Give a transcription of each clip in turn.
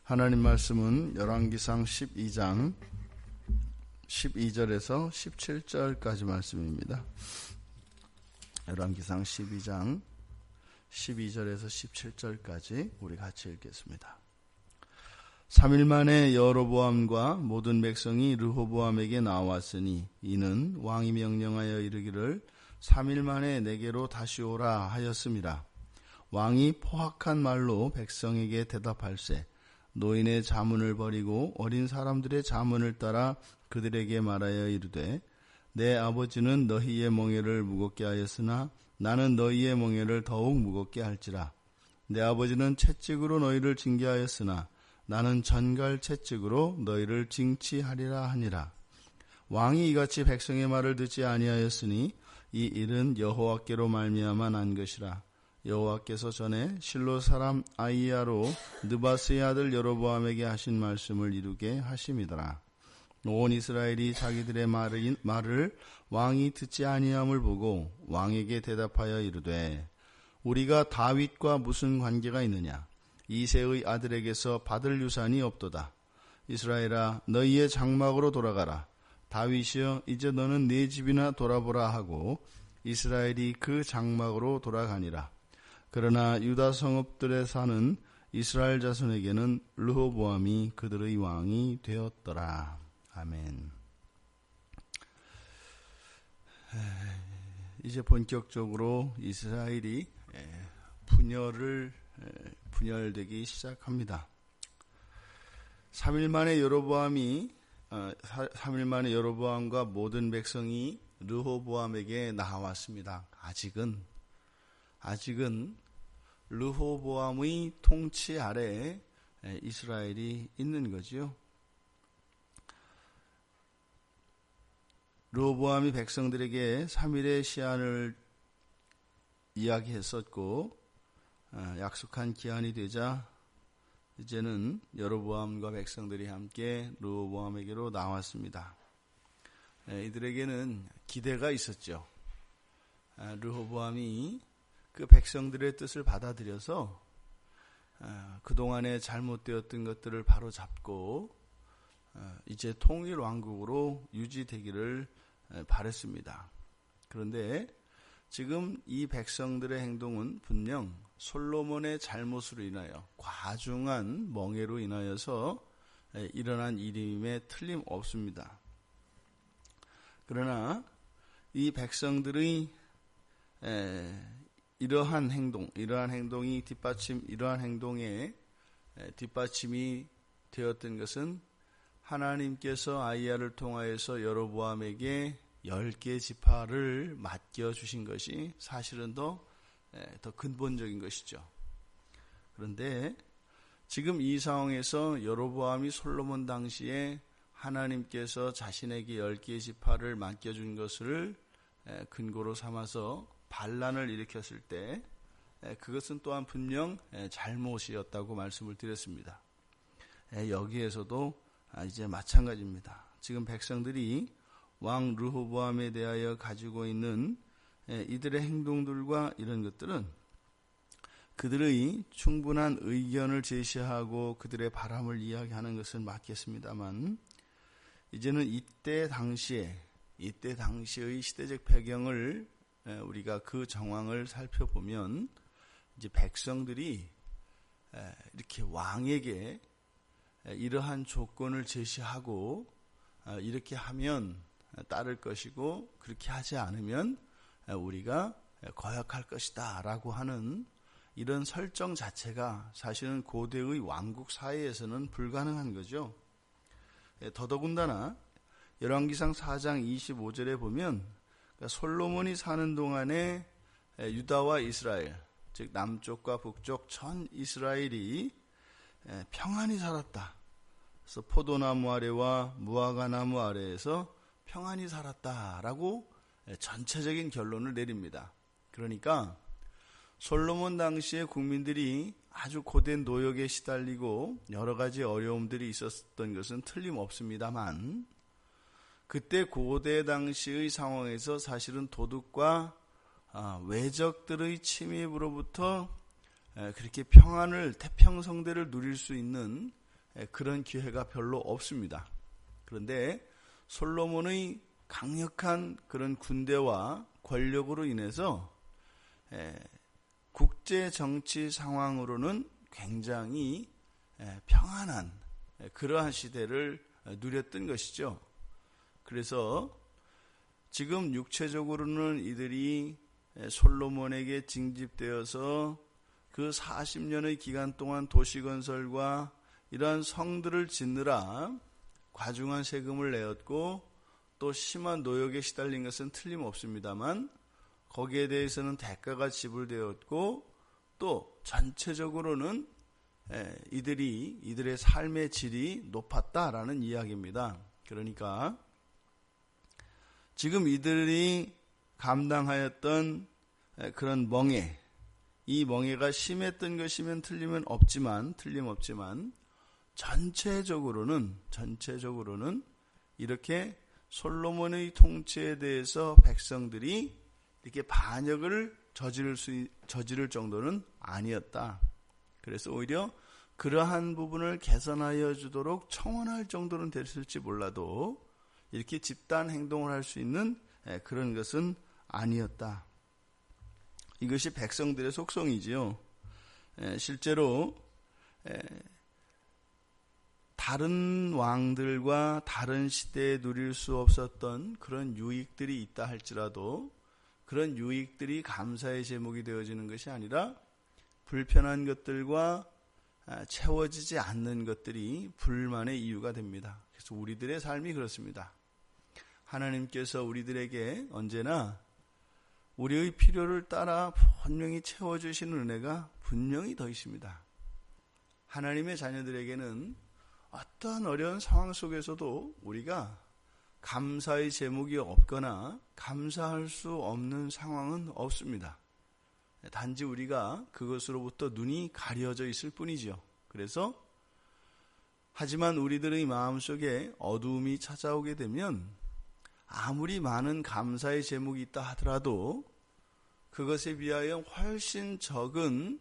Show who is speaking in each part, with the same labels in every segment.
Speaker 1: 하나님 말씀은 열왕기상 12장 12절에서 17절까지 말씀입니다. 열왕기상 12장 12절에서 17절까지 우리 같이 읽겠습니다. 3일 만에 여로보암과 모든 백성이 르호보암에게 나왔으니 이는 왕이 명령하여 이르기를 3일 만에 내게로 다시 오라 하였음이라. 왕이 포악한 말로 백성에게 대답할세 노인의 자문을 버리고 어린 사람들의 자문을 따라 그들에게 말하여 이르되 내 아버지는 너희의 멍에를 무겁게 하였으나 나는 너희의 멍에를 더욱 무겁게 할지라. 내 아버지는 채찍으로 너희를 징계하였으나 나는 전갈 채찍으로 너희를 징치하리라 하니라. 왕이 이같이 백성의 말을 듣지 아니하였으니 이 일은 여호와께로 말미암아 난 것이라. 여호와께서 전에 실로 사람 아이야로 느바스의 아들 여로보암에게 하신 말씀을 이루게 하심이더라. 온 이스라엘이 자기들의 말을 왕이 듣지 아니함을 보고 왕에게 대답하여 이르되 우리가 다윗과 무슨 관계가 있느냐? 이새의 아들에게서 받을 유산이 없도다. 이스라엘아 너희의 장막으로 돌아가라. 다윗이여 이제 너는 네 집이나 돌아보라 하고 이스라엘이 그 장막으로 돌아가니라. 그러나 유다 성읍들에 사는 이스라엘 자손에게는 르호보암이 그들의 왕이 되었더라. 아멘. 이제 본격적으로 이스라엘이 분열되기 시작합니다. 3일 만에 여로보암과 모든 백성이 르호보암에게 나왔습니다. 아직은 르호보암의 통치 아래에 이스라엘이 있는 거지요. 르호보암이 백성들에게 3일의 시한을 이야기했었고 약속한 기한이 되자 이제는 여로보암과 백성들이 함께 르호보암에게로 나왔습니다. 이들에게는 기대가 있었죠. 르호보암이 그 백성들의 뜻을 받아들여서 그동안에 잘못되었던 것들을 바로잡고 이제 통일 왕국으로 유지되기를 바랬습니다. 그런데 지금 이 백성들의 행동은 분명 솔로몬의 잘못으로 인하여 과중한 멍에로 인하여서 일어난 일임에 틀림없습니다. 그러나 이 백성들의 이러한 행동에 뒷받침이 되었던 것은 하나님께서 아이야를 통하여서 여로보암에게 10개 지파를 맡겨주신 것이 사실은 더 근본적인 것이죠. 그런데 지금 이 상황에서 여로보암이 솔로몬 당시에 하나님께서 자신에게 10개의 지파를 맡겨준 것을 근거로 삼아서 반란을 일으켰을 때 그것은 또한 분명 잘못이었다고 말씀을 드렸습니다. 여기에서도 이제 마찬가지입니다. 지금 백성들이 왕 르호보암에 대하여 가지고 있는 이들의 행동들과 이런 것들은 그들의 충분한 의견을 제시하고 그들의 바람을 이야기하는 것은 맞겠습니다만 이제는 이때 당시의 시대적 배경을 우리가 그 정황을 살펴보면 이제 백성들이 이렇게 왕에게 이러한 조건을 제시하고 이렇게 하면 따를 것이고 그렇게 하지 않으면 우리가 거역할 것이다 라고 하는 이런 설정 자체가 사실은 고대의 왕국 사회에서는 불가능한 거죠. 더더군다나 열왕기상 4장 25절에 보면 솔로몬이 사는 동안에 유다와 이스라엘, 즉 남쪽과 북쪽 전 이스라엘이 평안히 살았다. 그래서 포도나무 아래와 무화과 나무 아래에서 평안히 살았다라고 전체적인 결론을 내립니다. 그러니까 솔로몬 당시의 국민들이 아주 고된 노역에 시달리고 여러 가지 어려움들이 있었던 것은 틀림없습니다만 그때 고대 당시의 상황에서 사실은 도둑과 외적들의 침입으로부터 그렇게 태평성대를 누릴 수 있는 그런 기회가 별로 없습니다. 그런데 솔로몬의 강력한 그런 군대와 권력으로 인해서 국제 정치 상황으로는 굉장히 평안한 그러한 시대를 누렸던 것이죠. 그래서 지금 육체적으로는 이들이 솔로몬에게 징집되어서 그 40년의 기간 동안 도시건설과 이러한 성들을 짓느라 과중한 세금을 내었고 또 심한 노역에 시달린 것은 틀림없습니다만 거기에 대해서는 대가가 지불되었고 또 전체적으로는 이들의 삶의 질이 높았다라는 이야기입니다. 그러니까 지금 이들이 감당하였던 그런 멍해, 이 멍해가 심했던 것이면 틀림없지만 전체적으로는 이렇게 솔로몬의 통치에 대해서 백성들이 이렇게 반역을 저지를 정도는 아니었다. 그래서 오히려 그러한 부분을 개선하여 주도록 청원할 정도는 됐을지 몰라도 이렇게 집단 행동을 할 수 있는 그런 것은 아니었다. 이것이 백성들의 속성이지요. 실제로 다른 왕들과 다른 시대에 누릴 수 없었던 그런 유익들이 있다 할지라도 그런 유익들이 감사의 제목이 되어지는 것이 아니라 불편한 것들과 채워지지 않는 것들이 불만의 이유가 됩니다. 그래서 우리들의 삶이 그렇습니다. 하나님께서 우리들에게 언제나 우리의 필요를 따라 분명히 채워주시는 은혜가 분명히 더 있습니다. 하나님의 자녀들에게는 어떠한 어려운 상황 속에서도 우리가 감사의 제목이 없거나 감사할 수 없는 상황은 없습니다. 단지 우리가 그것으로부터 눈이 가려져 있을 뿐이지요. 그래서 하지만 우리들의 마음속에 어두움이 찾아오게 되면 아무리 많은 감사의 제목이 있다 하더라도 그것에 비하여 훨씬 적은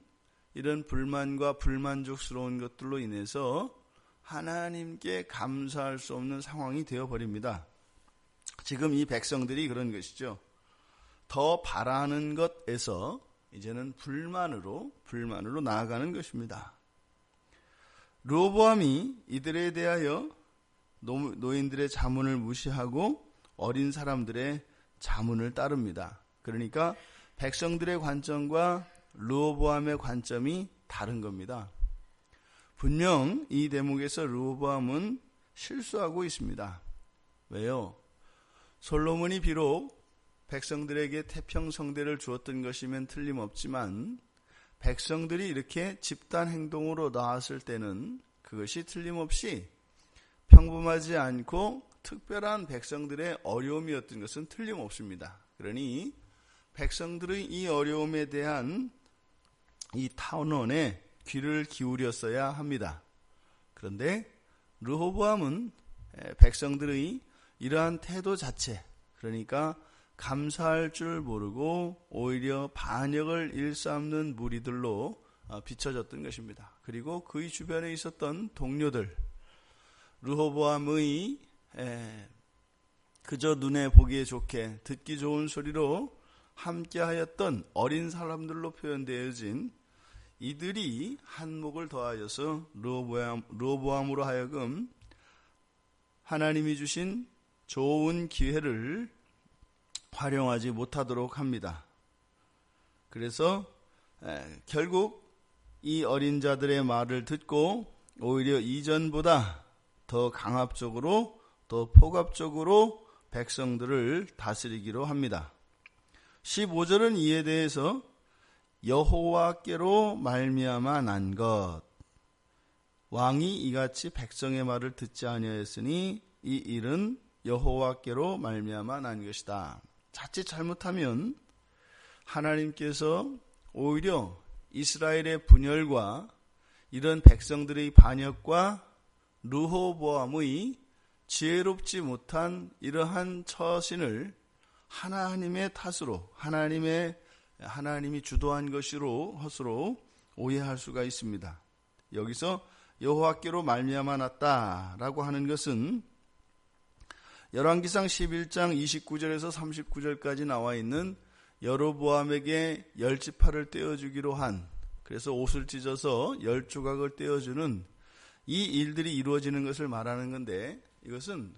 Speaker 1: 이런 불만과 불만족스러운 것들로 인해서 하나님께 감사할 수 없는 상황이 되어버립니다. 지금 이 백성들이 그런 것이죠. 더 바라는 것에서 이제는 불만으로 나아가는 것입니다. 르호보암이 이들에 대하여 노인들의 자문을 무시하고 어린 사람들의 자문을 따릅니다. 그러니까 백성들의 관점과 르호보암의 관점이 다른 겁니다. 분명 이 대목에서 르호보암은 실수하고 있습니다. 왜요? 솔로몬이 비록 백성들에게 태평성대를 주었던 것이면 틀림없지만 백성들이 이렇게 집단 행동으로 나왔을 때는 그것이 틀림없이 평범하지 않고 특별한 백성들의 어려움이었던 것은 틀림없습니다. 그러니 백성들의 이 어려움에 대한 이 탄원에 귀를 기울였어야 합니다. 그런데 르호보암은 백성들의 이러한 태도 자체, 그러니까 감사할 줄 모르고 오히려 반역을 일삼는 무리들로 비춰졌던 것입니다. 그리고 그의 주변에 있었던 동료들, 르호보암의 그저 눈에 보기에 좋게 듣기 좋은 소리로 함께하였던 어린 사람들로 표현되어진 이들이 한몫을 더하여서 르호보암으로 하여금 하나님이 주신 좋은 기회를 활용하지 못하도록 합니다. 그래서 결국 이 어린 자들의 말을 듣고 오히려 이전보다 더 강압적으로 더 폭압적으로 백성들을 다스리기로 합니다. 15절은 이에 대해서 여호와께로 말미암아 난 것, 왕이 이같이 백성의 말을 듣지 아니하였으니 이 일은 여호와께로 말미암아 난 것이다. 자칫 잘못하면 하나님께서 오히려 이스라엘의 분열과 이런 백성들의 반역과 르호보암의 지혜롭지 못한 이러한 처신을 하나님의 탓으로 하나님이 주도한 것으로 오해할 수가 있습니다. 여기서 여호와께로 말미암아 났다라고 하는 것은 열왕기상 11장 29절에서 39절까지 나와 있는 여로보암에게 10지파를 떼어주기로 한, 그래서 옷을 찢어서 10조각을 떼어주는 이 일들이 이루어지는 것을 말하는 건데, 이것은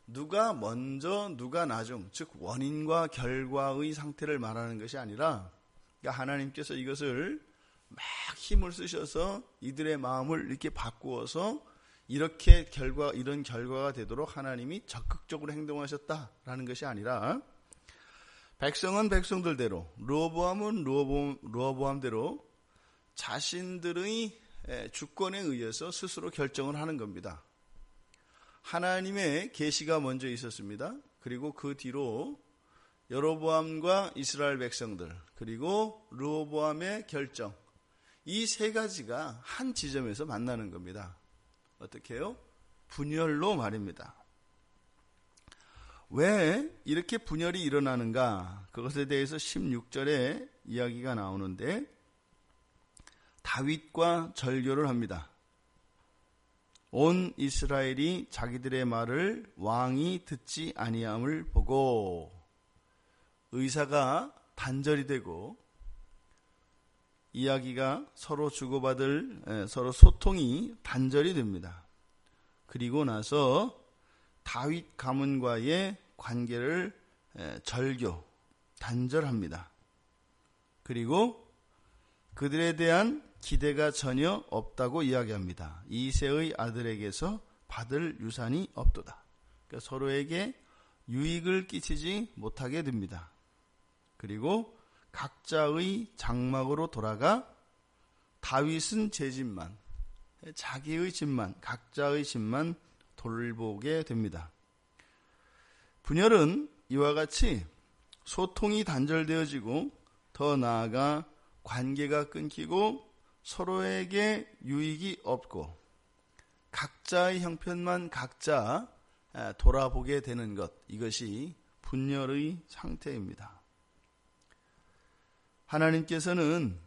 Speaker 1: 누가 먼저 누가 나중, 즉 원인과 결과의 상태를 말하는 것이 아니라, 그러니까 하나님께서 이것을 막 힘을 쓰셔서 이들의 마음을 이렇게 바꾸어서 이런 결과가 되도록 하나님이 적극적으로 행동하셨다라는 것이 아니라, 백성은 백성들대로, 르호보암은 르호보암대로 자신들의 주권에 의해서 스스로 결정을 하는 겁니다. 하나님의 계시가 먼저 있었습니다. 그리고 그 뒤로 여로보암과 이스라엘 백성들, 그리고 르호보암의 결정, 이 세 가지가 한 지점에서 만나는 겁니다. 어떻게 해요? 분열로 말입니다. 왜 이렇게 분열이 일어나는가? 그것에 대해서 16절에 이야기가 나오는데, 다윗과 절교를 합니다. 온 이스라엘이 자기들의 말을 왕이 듣지 아니함을 보고 의사가 단절이 되고 이야기가 서로 주고받을 서로 소통이 단절이 됩니다. 그리고 나서 다윗 가문과의 관계를 절교, 단절합니다. 그리고 그들에 대한 기대가 전혀 없다고 이야기합니다. 이새의 아들에게서 받을 유산이 없도다. 그러니까 서로에게 유익을 끼치지 못하게 됩니다. 그리고 각자의 장막으로 돌아가 다윗은 제 집만, 자기의 집만, 각자의 집만 돌보게 됩니다. 분열은 이와 같이 소통이 단절되어지고 더 나아가 관계가 끊기고 서로에게 유익이 없고 각자의 형편만 각자 돌아보게 되는 것, 이것이 분열의 상태입니다. 하나님께서는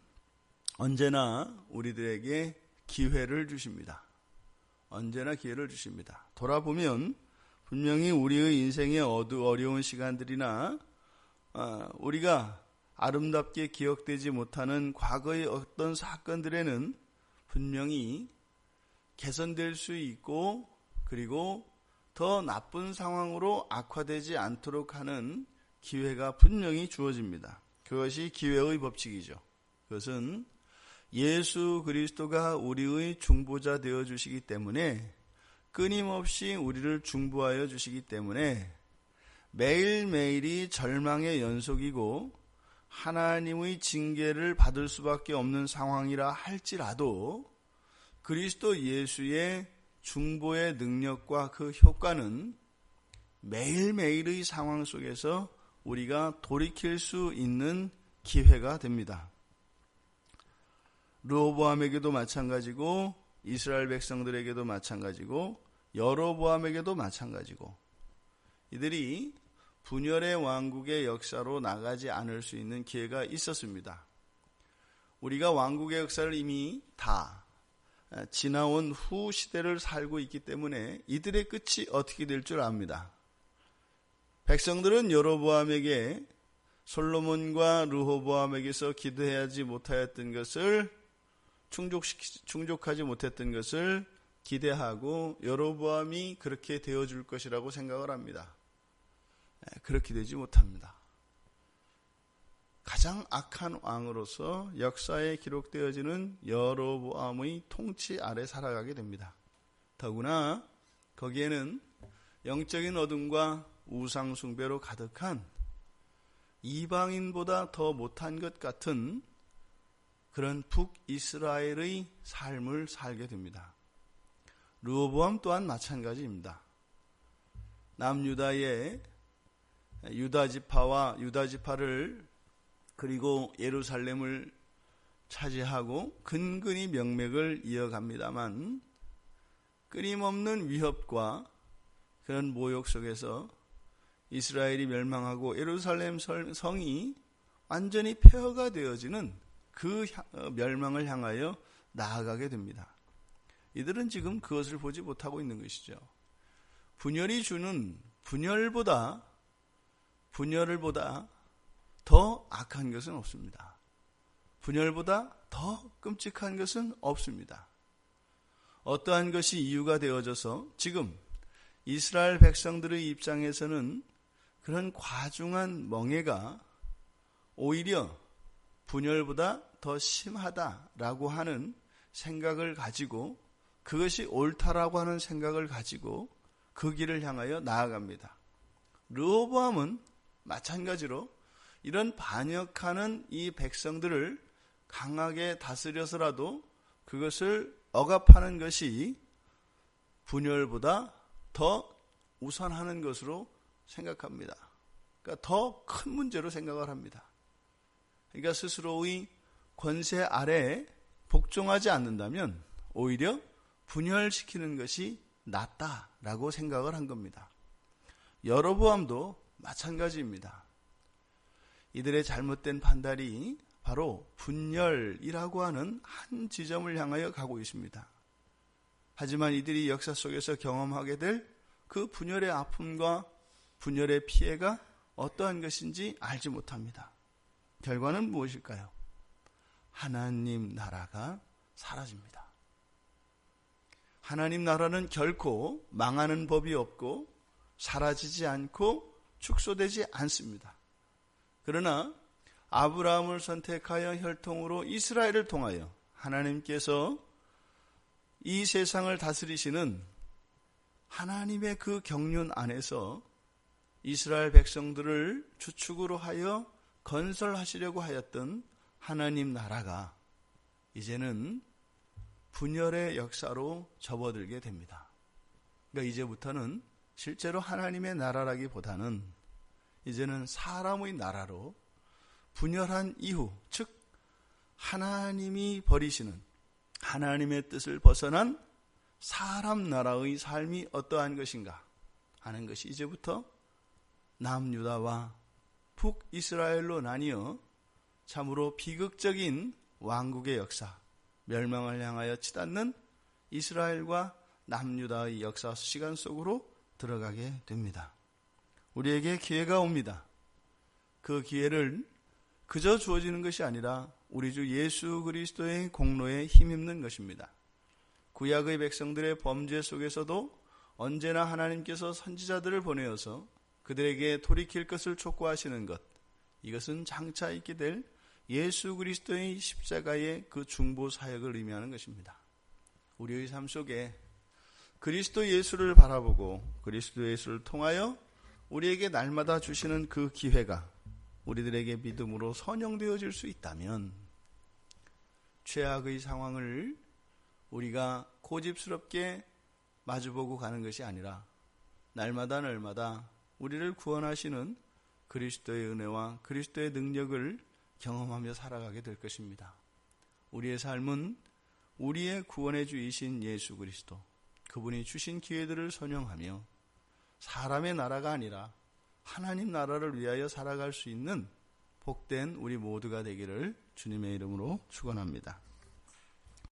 Speaker 1: 언제나 우리들에게 기회를 주십니다. 언제나 기회를 주십니다. 돌아보면 분명히 우리의 인생의 어려운 시간들이나 우리가 아름답게 기억되지 못하는 과거의 어떤 사건들에는 분명히 개선될 수 있고, 그리고 더 나쁜 상황으로 악화되지 않도록 하는 기회가 분명히 주어집니다. 그것이 기회의 법칙이죠. 그것은 예수 그리스도가 우리의 중보자 되어 주시기 때문에, 끊임없이 우리를 중보하여 주시기 때문에 매일매일이 절망의 연속이고 하나님의 징계를 받을 수밖에 없는 상황이라 할지라도 그리스도 예수의 중보의 능력과 그 효과는 매일매일의 상황 속에서 우리가 돌이킬 수 있는 기회가 됩니다. 르호보암에게도 마찬가지고 이스라엘 백성들에게도 마찬가지고 여로보암에게도 마찬가지고, 이들이 분열의 왕국의 역사로 나가지 않을 수 있는 기회가 있었습니다. 우리가 왕국의 역사를 이미 다 지나온 후 시대를 살고 있기 때문에 이들의 끝이 어떻게 될 줄 압니다. 백성들은 여로보암에게 솔로몬과 르호보암에게서 기도하지 못하였던 것을 충족하지 못했던 것을 기대하고 여로보암이 그렇게 되어줄 것이라고 생각을 합니다. 그렇게 되지 못합니다. 가장 악한 왕으로서 역사에 기록되어지는 여로보암의 통치 아래 살아가게 됩니다. 더구나 거기에는 영적인 어둠과 우상 숭배로 가득한 이방인보다 더 못한 것 같은 그런 북이스라엘의 삶을 살게 됩니다. 르호보암 또한 마찬가지입니다. 남유다의 유다지파를 그리고 예루살렘을 차지하고 근근히 명맥을 이어갑니다만, 끊임없는 위협과 그런 모욕 속에서 이스라엘이 멸망하고 예루살렘 성이 완전히 폐허가 되어지는 그 멸망을 향하여 나아가게 됩니다. 이들은 지금 그것을 보지 못하고 있는 것이죠. 분열이 주는 분열을 보다 더 악한 것은 없습니다. 분열보다 더 끔찍한 것은 없습니다. 어떠한 것이 이유가 되어져서 지금 이스라엘 백성들의 입장에서는 그런 과중한 멍해가 오히려 분열보다 더 심하다라고 하는 생각을 가지고, 그것이 옳다라고 하는 생각을 가지고 그 길을 향하여 나아갑니다. 르호보암은 마찬가지로 이런 반역하는 이 백성들을 강하게 다스려서라도 그것을 억압하는 것이 분열보다 더 우선하는 것으로 생각합니다. 그러니까 더 큰 문제로 생각을 합니다. 그러니까 스스로의 권세 아래에 복종하지 않는다면 오히려 분열시키는 것이 낫다라고 생각을 한 겁니다. 여로보암도 마찬가지입니다. 이들의 잘못된 판단이 바로 분열이라고 하는 한 지점을 향하여 가고 있습니다. 하지만 이들이 역사 속에서 경험하게 될 그 분열의 아픔과 분열의 피해가 어떠한 것인지 알지 못합니다. 결과는 무엇일까요? 하나님 나라가 사라집니다. 하나님 나라는 결코 망하는 법이 없고 사라지지 않고 축소되지 않습니다. 그러나 아브라함을 선택하여 혈통으로 이스라엘을 통하여 하나님께서 이 세상을 다스리시는 하나님의 그 경륜 안에서 이스라엘 백성들을 주축으로 하여 건설하시려고 하였던 하나님 나라가 이제는 분열의 역사로 접어들게 됩니다. 그러니까 이제부터는 실제로 하나님의 나라라기보다는 이제는 사람의 나라로 분열한 이후, 즉 하나님이 버리시는 하나님의 뜻을 벗어난 사람 나라의 삶이 어떠한 것인가 하는 것이 이제부터 남유다와 북이스라엘로 나뉘어 참으로 비극적인 왕국의 역사, 멸망을 향하여 치닫는 이스라엘과 남유다의 역사 시간 속으로 들어가게 됩니다. 우리에게 기회가 옵니다. 그 기회를 그저 주어지는 것이 아니라 우리 주 예수 그리스도의 공로에 힘입는 것입니다. 구약의 백성들의 범죄 속에서도 언제나 하나님께서 선지자들을 보내어서 그들에게 돌이킬 것을 촉구하시는 것, 이것은 장차 있게 될 예수 그리스도의 십자가의 그 중보 사역을 의미하는 것입니다. 우리의 삶 속에 그리스도 예수를 바라보고 그리스도 예수를 통하여 우리에게 날마다 주시는 그 기회가 우리들에게 믿음으로 선용되어질 수 있다면 죄악의 상황을 우리가 고집스럽게 마주보고 가는 것이 아니라 날마다 우리를 구원하시는 그리스도의 은혜와 그리스도의 능력을 경험하며 살아가게 될 것입니다. 우리의 삶은 우리의 구원의 주이신 예수 그리스도, 그분이 주신 기회들을 선용하며 사람의 나라가 아니라 하나님 나라를 위하여 살아갈 수 있는 복된 우리 모두가 되기를 주님의 이름으로 축원합니다.